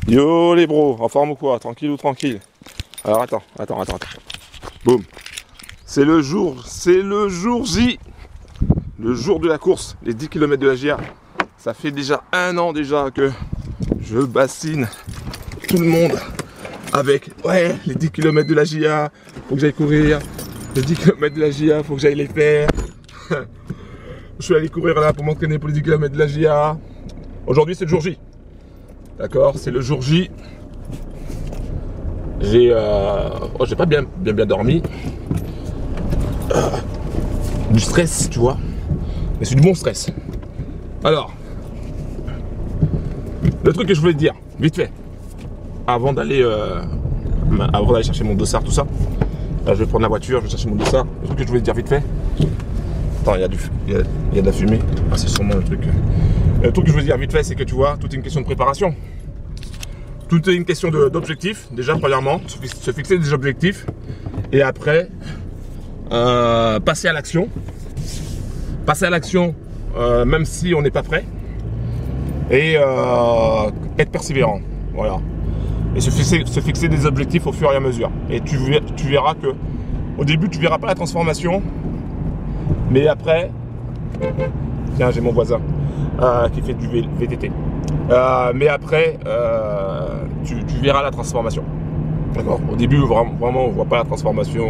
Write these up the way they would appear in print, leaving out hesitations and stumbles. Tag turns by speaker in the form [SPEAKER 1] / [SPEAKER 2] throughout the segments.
[SPEAKER 1] Yo les bros, en forme ou quoi? Tranquille ou tranquille? Alors attends. Boum. C'est le jour J. Le jour de la course, les 10 km de la GIA. Ça fait déjà 1 an déjà que je bassine tout le monde avec ouais, les 10 km de la GIA, faut que j'aille courir. Les 10 km de la GIA, faut que j'aille les faire. Je suis allé courir là pour m'entraîner pour les 10 km de la GIA. Aujourd'hui c'est le jour J. D'accord, c'est le jour J. J'ai pas bien dormi. Du stress, tu vois. Mais c'est du bon stress. Alors, le truc que je voulais te dire, vite fait, avant d'aller chercher mon dossard, tout ça. Là, je vais prendre la voiture, je vais chercher mon dossard. Le truc que je voulais te dire vite fait. Attends, il y a de la fumée. Ah, c'est sûrement le truc. Le truc que je veux dire vite fait, c'est que tu vois, tout est une question de préparation. Tout est une question d'objectifs. Déjà, premièrement, se fixer des objectifs. Et après, passer à l'action. Passer à l'action, même si on n'est pas prêt. Et être persévérant. Voilà. Et se fixer des objectifs au fur et à mesure. Et tu verras que, au début, tu verras pas la transformation. Mais après, tiens, j'ai mon voisin qui fait du VTT. Mais après, tu verras la transformation. D'accord. Au début, vraiment, on voit pas la transformation.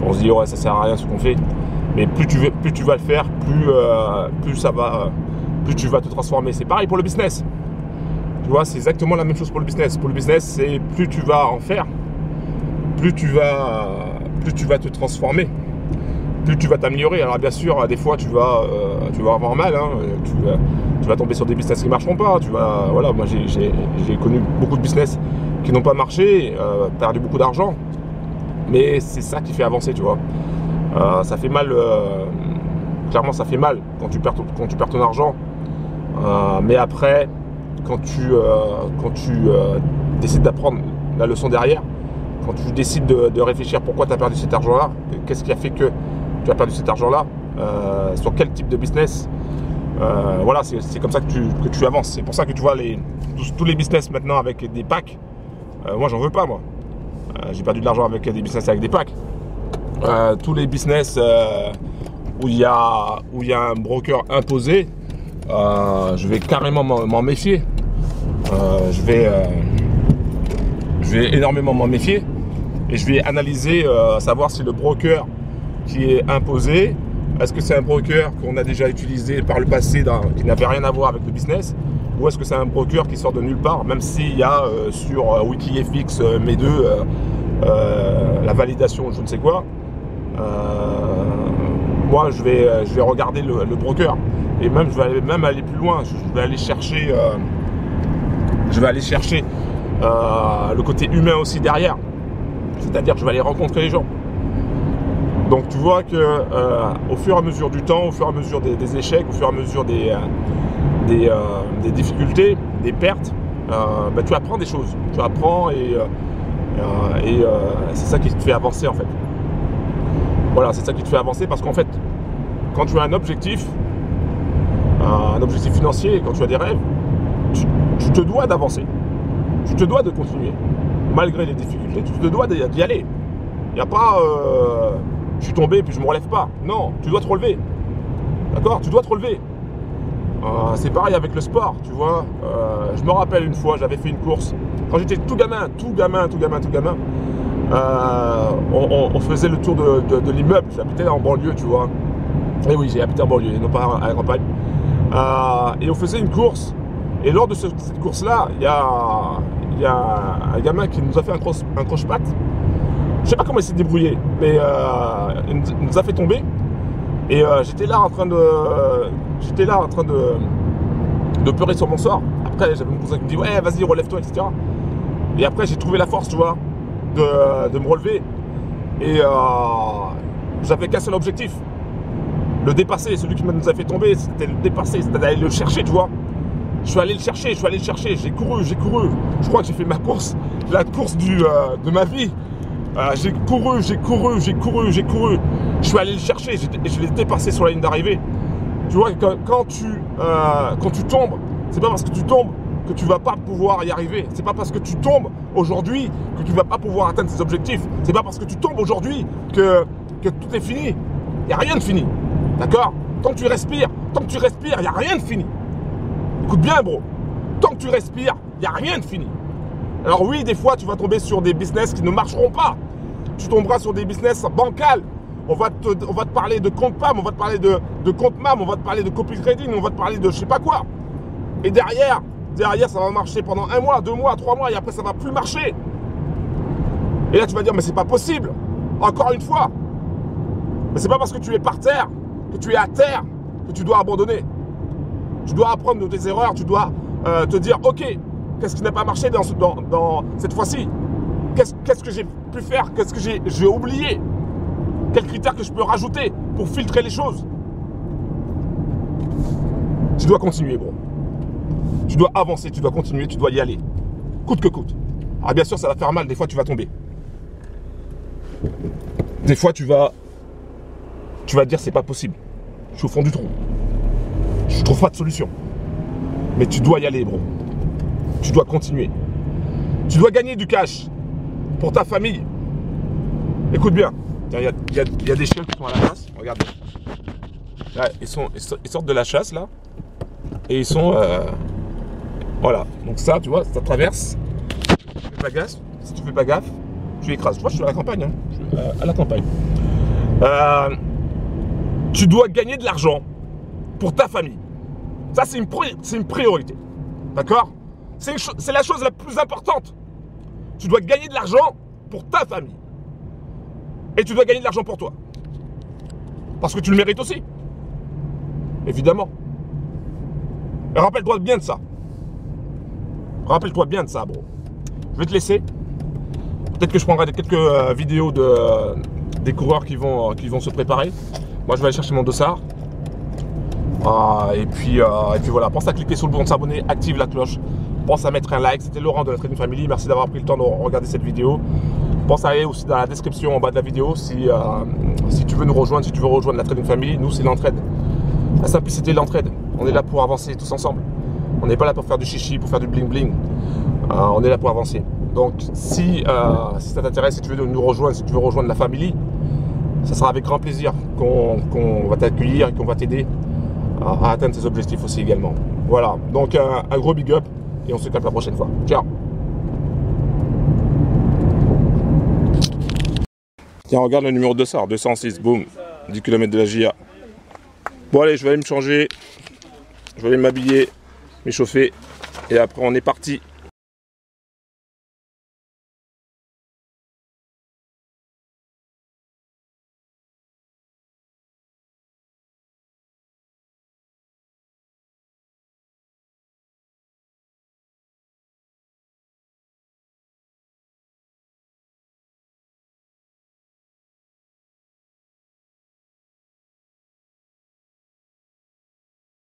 [SPEAKER 1] On se dit, ouais, ça sert à rien ce qu'on fait. Mais plus tu vas le faire, plus tu vas te transformer. C'est pareil pour le business. Tu vois, c'est exactement la même chose pour le business. Pour le business, c'est plus tu vas en faire, plus tu vas te transformer. Plus tu vas t'améliorer. Alors bien sûr, des fois tu vas avoir mal, hein. Tu vas tomber sur des business qui ne marcheront pas. Voilà, moi j'ai connu beaucoup de business qui n'ont pas marché, perdu beaucoup d'argent. Mais c'est ça qui fait avancer, tu vois. Ça fait mal, clairement ça fait mal quand tu perds ton argent. Mais après, quand tu décides d'apprendre la leçon derrière, quand tu décides de réfléchir pourquoi tu as perdu cet argent-là, qu'est-ce qui a fait que tu as perdu cet argent-là, sur quel type de business, voilà, c'est comme ça que tu avances. C'est pour ça que tu vois tous les business maintenant avec des packs, moi j'en veux pas, moi. J'ai perdu de l'argent avec des business avec des packs. Tous les business où il y a un broker imposé, je vais carrément m'en méfier. Je vais énormément m'en méfier et je vais analyser, savoir si le broker qui est imposé, est-ce que c'est un broker qu'on a déjà utilisé par le passé qui n'avait rien à voir avec le business, ou est-ce que c'est un broker qui sort de nulle part, même s'il y a sur WikiFX, Mes2, la validation, je ne sais quoi. Moi je vais regarder le broker, et même je vais même aller plus loin. Je vais aller chercher le côté humain aussi derrière, c'est-à-dire que je vais aller rencontrer les gens. Donc tu vois que au fur et à mesure du temps, au fur et à mesure des échecs, au fur et à mesure des difficultés, des pertes, tu apprends des choses. Tu apprends et c'est ça qui te fait avancer en fait. Voilà, c'est ça qui te fait avancer, parce qu'en fait, quand tu as un objectif financier, quand tu as des rêves, tu te dois d'avancer. Tu te dois de continuer. Malgré les difficultés, tu te dois d'y aller. Il n'y a pas je suis tombé puis je ne me relève pas. Non, tu dois te relever. D'accord? Tu dois te relever. C'est pareil avec le sport, tu vois. Je me rappelle une fois, j'avais fait une course. Quand j'étais tout gamin. On faisait le tour de l'immeuble. J'habitais en banlieue, tu vois. Et oui, j'ai habité en banlieue, non pas à la campagne. Et on faisait une course. Et lors de cette course-là, il y a un gamin qui nous a fait un croche-patte. Je sais pas comment il s'est débrouillé, mais il nous a fait tomber. Et j'étais là en train de pleurer sur mon sort. Après, j'avais mon cousin qui me dit ouais, vas-y, relève-toi, etc. Et après, j'ai trouvé la force, tu vois, de me relever. Et j'avais qu'un seul objectif, le dépasser. Celui qui nous a fait tomber, c'était le dépasser, c'était d'aller le chercher, tu vois. Je suis allé le chercher, j'ai couru. Je crois que j'ai fait la course de ma vie. J'ai couru. Je suis allé le chercher, je l'ai dépassé sur la ligne d'arrivée. Tu vois, quand tu tombes, c'est pas parce que tu tombes que tu ne vas pas pouvoir y arriver. C'est pas parce que tu tombes aujourd'hui que tu ne vas pas pouvoir atteindre tes objectifs. C'est pas parce que tu tombes aujourd'hui que tout est fini. Il n'y a rien de fini. D'accord? Tant que tu respires, il n'y a rien de fini. Écoute bien, bro. Tant que tu respires, il n'y a rien de fini. Alors oui, des fois, tu vas tomber sur des business qui ne marcheront pas. Tu tomberas sur des business bancals. On va te parler de compte PAM, on va te parler de compte MAM, on va te parler de copy trading, on va te parler de je sais pas quoi. Et derrière, ça va marcher pendant 1 mois, 2 mois, 3 mois, et après, ça va plus marcher. Et là, tu vas dire, mais c'est pas possible. Encore une fois. Mais c'est pas parce que tu es par terre, que tu es à terre, que tu dois abandonner. Tu dois apprendre de tes erreurs, tu dois te dire, ok, qu'est-ce qui n'a pas marché dans cette fois-ci? Qu'est-ce que j'ai pu faire? Qu'est-ce que j'ai oublié? Quels critères que je peux rajouter pour filtrer les choses? Tu dois continuer, bro. Tu dois avancer, tu dois continuer, tu dois y aller. Coûte que coûte. Alors bien sûr, ça va faire mal, des fois tu vas tomber. Des fois tu vas te dire c'est pas possible. Je suis au fond du trou. Je trouve pas de solution. Mais tu dois y aller, bro. Tu dois continuer. Tu dois gagner du cash pour ta famille. Écoute bien. Il y a des chiens qui sont à la chasse. Regarde. Là, ils sortent de la chasse là. Et ils sont voilà. Donc ça, tu vois, ça traverse. Si tu fais pas gaffe, tu écrases. Tu vois, je suis à la campagne. Hein. Je suis à la campagne. Tu dois gagner de l'argent pour ta famille. Ça, c'est une priorité. D'accord? C'est la chose la plus importante. Tu dois gagner de l'argent pour ta famille. Et tu dois gagner de l'argent pour toi. Parce que tu le mérites aussi. Évidemment. Et rappelle-toi bien de ça. Rappelle-toi bien de ça, bro. Je vais te laisser. Peut-être que je prendrai quelques vidéos des coureurs qui vont se préparer. Moi, je vais aller chercher mon dossard. Et puis voilà. Pense à cliquer sur le bouton de s'abonner, active la cloche. Pense à mettre un like. C'était Laurent de la Trading Family. Merci d'avoir pris le temps de regarder cette vidéo. Pense à aller aussi dans la description en bas de la vidéo si tu veux nous rejoindre, si tu veux rejoindre la Trading Family. Nous, c'est l'entraide. La simplicité de l'entraide. On est là pour avancer tous ensemble. On n'est pas là pour faire du chichi, pour faire du bling bling. On est là pour avancer. Donc, si ça t'intéresse, si tu veux nous rejoindre, si tu veux rejoindre la famille, ça sera avec grand plaisir qu'on va t'accueillir et qu'on va t'aider à atteindre tes objectifs aussi également. Voilà. Donc, un gros big up et on se capte la prochaine fois. Ciao. Tiens, regarde le numéro de dossard, 206, boum, 10 km de la JA. Bon allez, je vais aller me changer, je vais aller m'habiller, m'échauffer, et après on est parti.